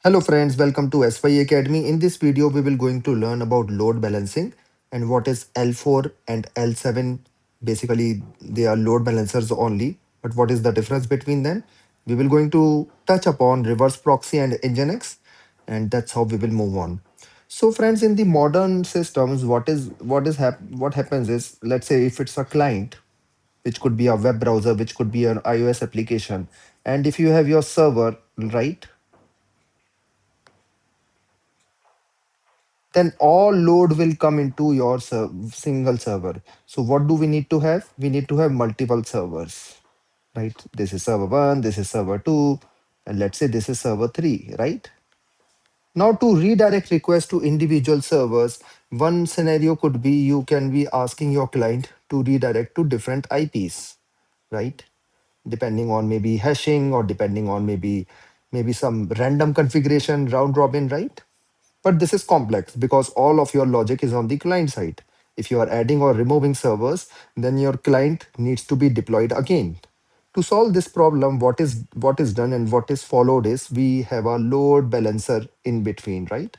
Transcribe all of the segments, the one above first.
Hello friends, welcome to SY Academy. In this video, we will going to learn about load balancing and what is L4 and L7. Basically, they are load balancers only, but what is the difference between them? We will going to touch upon reverse proxy and Nginx, and that's how we will move on. So friends, in the modern systems, what happens is, let's say if it's a client, which could be a web browser, which could be an iOS application, and if you have your server, right? Then all load will come into your single server. So what do we need to have? We need to have multiple servers, right? This is server 1, this is server 2, and let's say this is server 3, right? Now to redirect requests to individual servers, one scenario could be you can be asking your client to redirect to different IPs, right? Depending on maybe hashing or depending on maybe some random configuration round robin, right? But this is complex because all of your logic is on the client side. If you are adding or removing servers, then your client needs to be deployed again. To solve this problem, what is done and what is followed is we have a load balancer in between, right?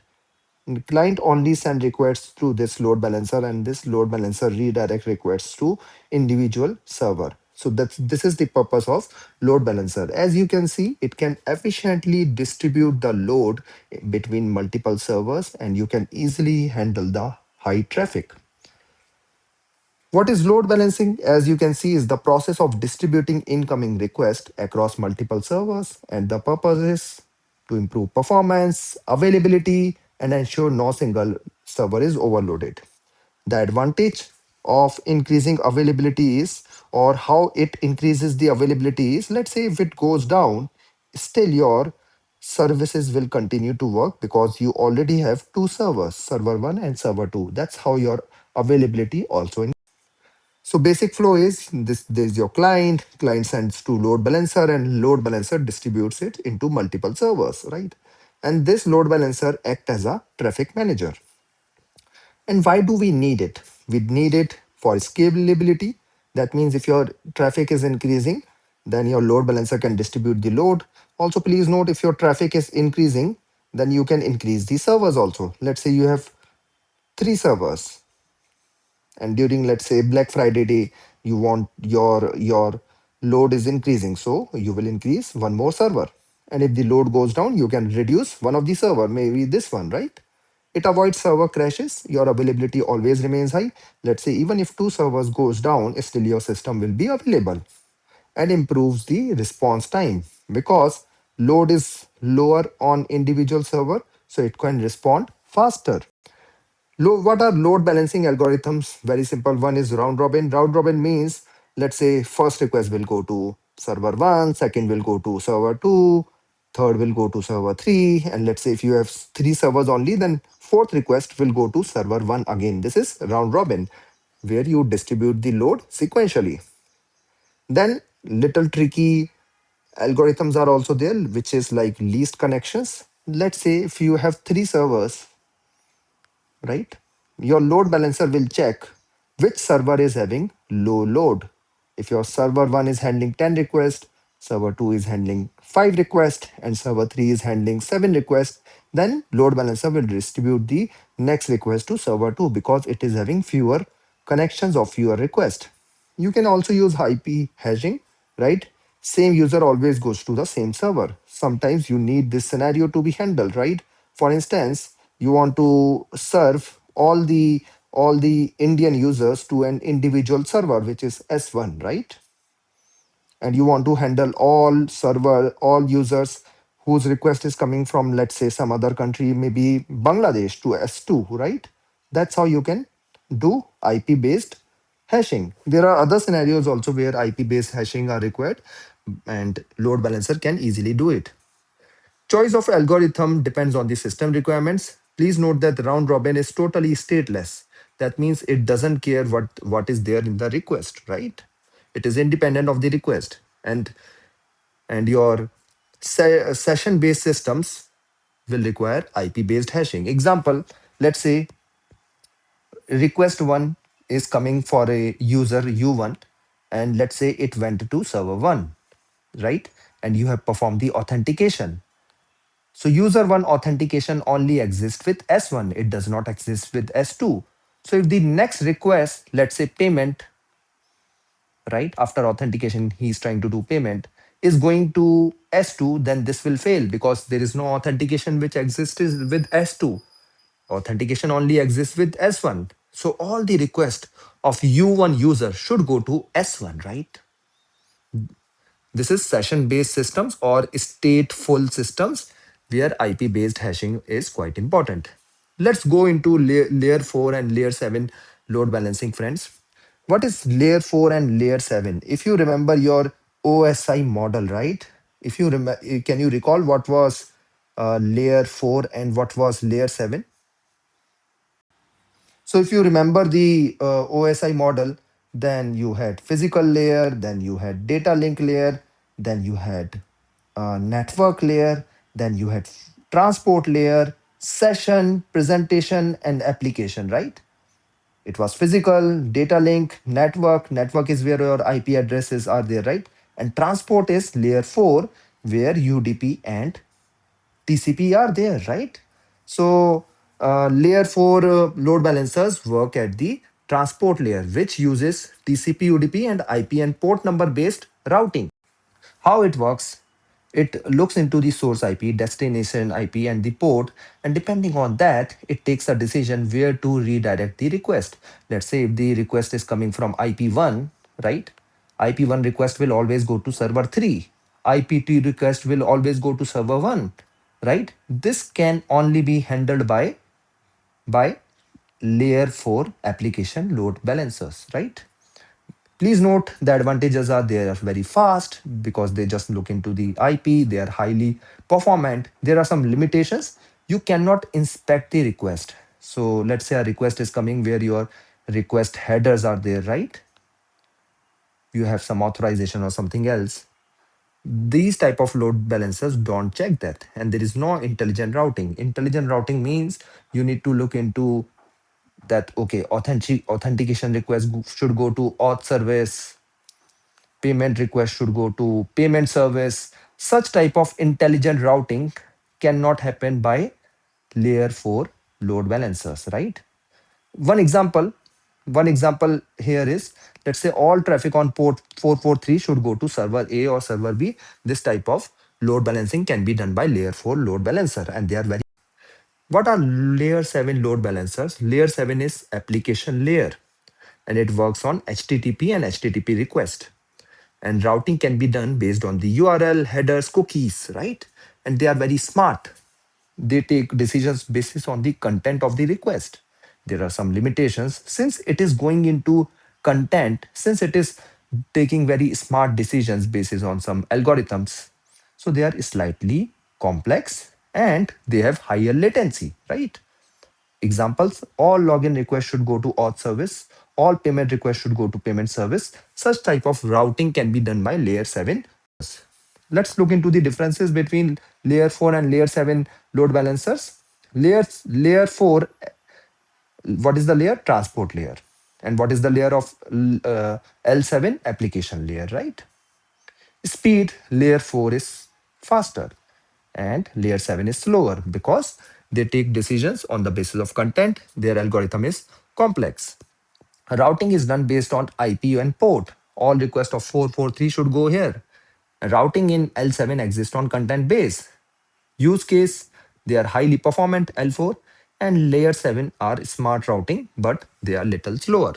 The client only send requests through this load balancer, and this load balancer redirect requests to individual server. So this is the purpose of load balancer. As you can see, it can efficiently distribute the load between multiple servers, and you can easily handle the high traffic. What is load balancing? As you can see, is the process of distributing incoming requests across multiple servers, and the purpose is to improve performance, availability, and ensure no single server is overloaded. The advantage of increasing availability is, or how it increases the availability is, let's say if it goes down, still your services will continue to work because you already have two servers, server 1 and server 2. That's how your availability also. So basic flow is this: there's your client sends to load balancer, and load balancer distributes it into multiple servers, right? And this load balancer act as a traffic manager. And why do we need it? We need it for scalability. That means if your traffic is increasing, then your load balancer can distribute the load. Also, please note, if your traffic is increasing, then you can increase the servers also. Let's say you have three servers, and during, let's say, Black Friday day, you want your load is increasing, so you will increase one more server. And if the load goes down, you can reduce one of the server, maybe this one, right? It avoids server crashes. Your availability always remains high. Let's say even if two servers goes down, still your system will be available. And improves the response time because load is lower on individual server, so it can respond faster. What are load balancing algorithms? Very simple. One is round robin. Round robin means, let's say, first request will go to server 1, second will go to server 2, third will go to server 3. And let's say if you have three servers only, then fourth request will go to server 1 again. This is round robin, where you distribute the load sequentially. Then little tricky algorithms are also there, which is like least connections. Let's say if you have three servers, right? Your load balancer will check which server is having low load. If your server 1 is handling 10 requests, server 2 is handling 5 requests, and server 3 is handling 7 requests, then load balancer will distribute the next request to server 2 because it is having fewer connections or fewer requests. You can also use IP hashing, right? Same user always goes to the same server. Sometimes you need this scenario to be handled, right? For instance, you want to serve all the Indian users to an individual server, which is S1, right? And you want to handle all users whose request is coming from, let's say, some other country, maybe Bangladesh, to S2, right? That's how you can do IP based hashing. There are other scenarios also where IP based hashing are required, and load balancer can easily do it. Choice of algorithm depends on the system requirements. Please note that round robin is totally stateless. That means it doesn't care what is there in the request, right? It is independent of the request. And your session-based systems will require IP-based hashing. Example, let's say request one is coming for a user U1, and let's say it went to server one, right? And you have performed the authentication. So user one authentication only exists with S1. It does not exist with S2. So if the next request, let's say payment, right, after authentication, he's trying to do payment, is going to S2, then this will fail because there is no authentication which exists with S2. Authentication only exists with S1. So all the request of U1 user should go to S1, right? This is session-based systems or stateful systems where IP-based hashing is quite important. Let's go into layer 4 and layer 7 load balancing, friends. What is layer 4 and layer 7? If you remember your OSI model, right? If you can you recall what was layer 4 and what was layer 7? So if you remember the OSI model, then you had physical layer, then you had data link layer, then you had network layer, then you had transport layer, session, presentation, and application, right? It was physical, data link, network. Network is where your IP addresses are there, right? And transport is layer 4, where UDP and TCP are there, right? So layer 4 load balancers work at the transport layer, which uses TCP, UDP, and IP and port number based routing. How it works? It looks into the source IP, destination IP, and the port, and depending on that, it takes a decision where to redirect the request. Let's say if the request is coming from IP1, right? IP1 request will always go to server 3. IP2 request will always go to server 1, right? This can only be handled by layer 4 application load balancers, right? Please note the advantages are they are very fast because they just look into the IP, they are highly performant. There are some limitations. You cannot inspect the request. So let's say a request is coming where your request headers are there, right? You have some authorization or something else. These type of load balancers don't check that, and there is no intelligent routing. Intelligent routing means you need to look into that. Okay, authentication request should go to auth service, payment request should go to payment service. Such type of intelligent routing cannot happen by layer 4 load balancers, right? One example one example here is, let's say all traffic on port 443 should go to server A or server B. This type of load balancing can be done by layer 4 load balancer, and they are very. What are layer 7 load balancers? Layer 7 is application layer, and it works on HTTP and HTTP request. And routing can be done based on the URL, headers, cookies, right? And they are very smart. They take decisions based on the content of the request. There are some limitations since it is going into content, since it is taking very smart decisions based on some algorithms. So they are slightly complex and they have higher latency, right? Examples: all login requests should go to auth service, all payment requests should go to payment service. Such type of routing can be done by layer 7. Let's look into the differences between layer 4 and layer 7 load balancers. Layer 4, what is the layer? Transport layer. And what is the layer of L7? Application layer, right? Speed, layer 4 is faster and layer 7 is slower because they take decisions on the basis of content. Their algorithm is complex. Routing is done based on IP and port. All requests of 443 should go here. Routing in L7 exists on content base. Use case, they are highly performant L4, and layer 7 are smart routing, but they are little slower.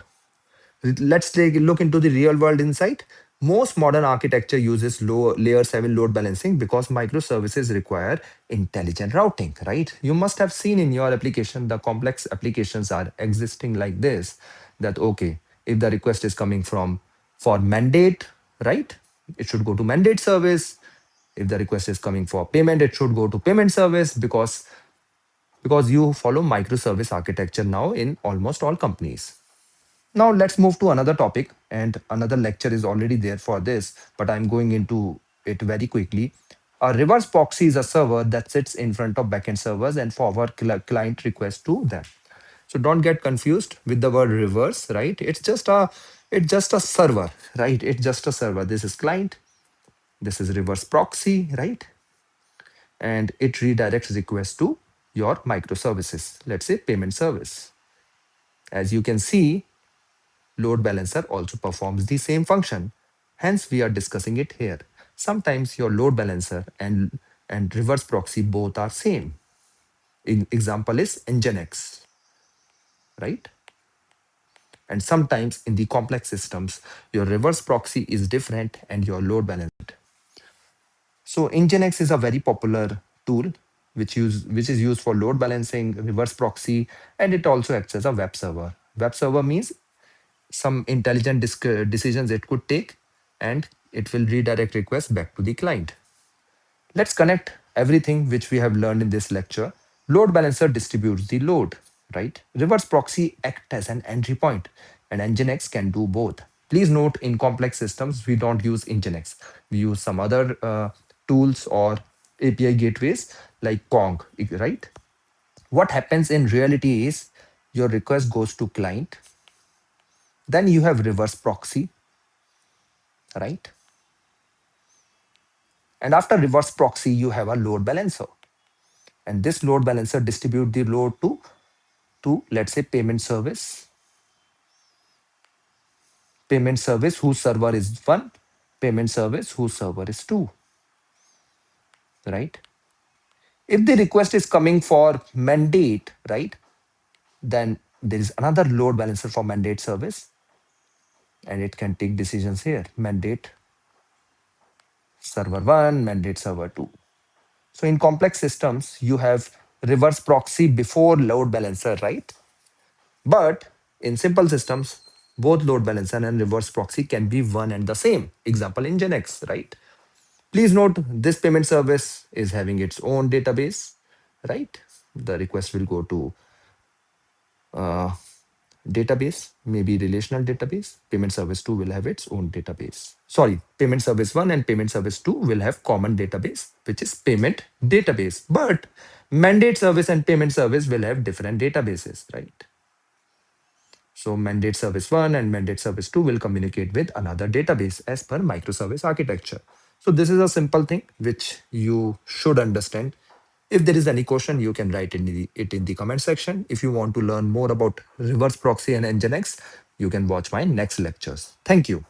Let's take a look into the real world insight. Most modern architecture uses low layer 7 load balancing because microservices require intelligent routing, right? You must have seen in your application, the complex applications are existing like this, that okay, if the request is coming from for mandate, right? It should go to mandate service. If the request is coming for payment, it should go to payment service because you follow microservice architecture now in almost all companies. Now let's move to another topic, and another lecture is already there for this, but I'm going into it very quickly. A reverse proxy is a server that sits in front of backend servers and forward client requests to them. So don't get confused with the word reverse, right? It's just a server, right? It's just a server. This is client, this is reverse proxy, right? and it redirects requests to your microservices, let's say payment service. As you can see, load balancer also performs the same function. Hence, we are discussing it here. Sometimes your load balancer and reverse proxy both are same. Example is Nginx, right? And sometimes in the complex systems, your reverse proxy is different and your load balancer. So Nginx is a very popular tool which is used for load balancing, reverse proxy, and it also acts as a web server. Web server means some intelligent decisions it could take, and it will redirect requests back to the client. Let's connect everything which we have learned in this lecture. Load balancer distributes the load, right? Reverse proxy act as an entry point, and Nginx can do both. Please note, in complex systems, we don't use Nginx. We use some other tools or API gateways like Kong, right? What happens in reality is your request goes to client, then you have reverse proxy, right? And after reverse proxy, you have a load balancer. And this load balancer distribute the load to let's say payment service whose server is 1, payment service whose server is 2, right? If the request is coming for mandate, right, then there is another load balancer for mandate service, and it can take decisions here. Mandate server 1, mandate server 2. So in complex systems, you have reverse proxy before load balancer, right? But in simple systems, both load balancer and reverse proxy can be one and the same. Example in Nginx, right? Please note this payment service is having its own database, right? The request will go to uh, database, maybe relational database. Payment service 2 will have its own database. Sorry, payment service 1 and payment service 2 will have common database, which is payment database. But mandate service and payment service will have different databases, right? So mandate service 1 and mandate service 2 will communicate with another database as per microservice architecture. So this is a simple thing which you should understand. If there is any question, you can write it in the comment section. If you want to learn more about reverse proxy and Nginx, you can watch my next lectures. Thank you.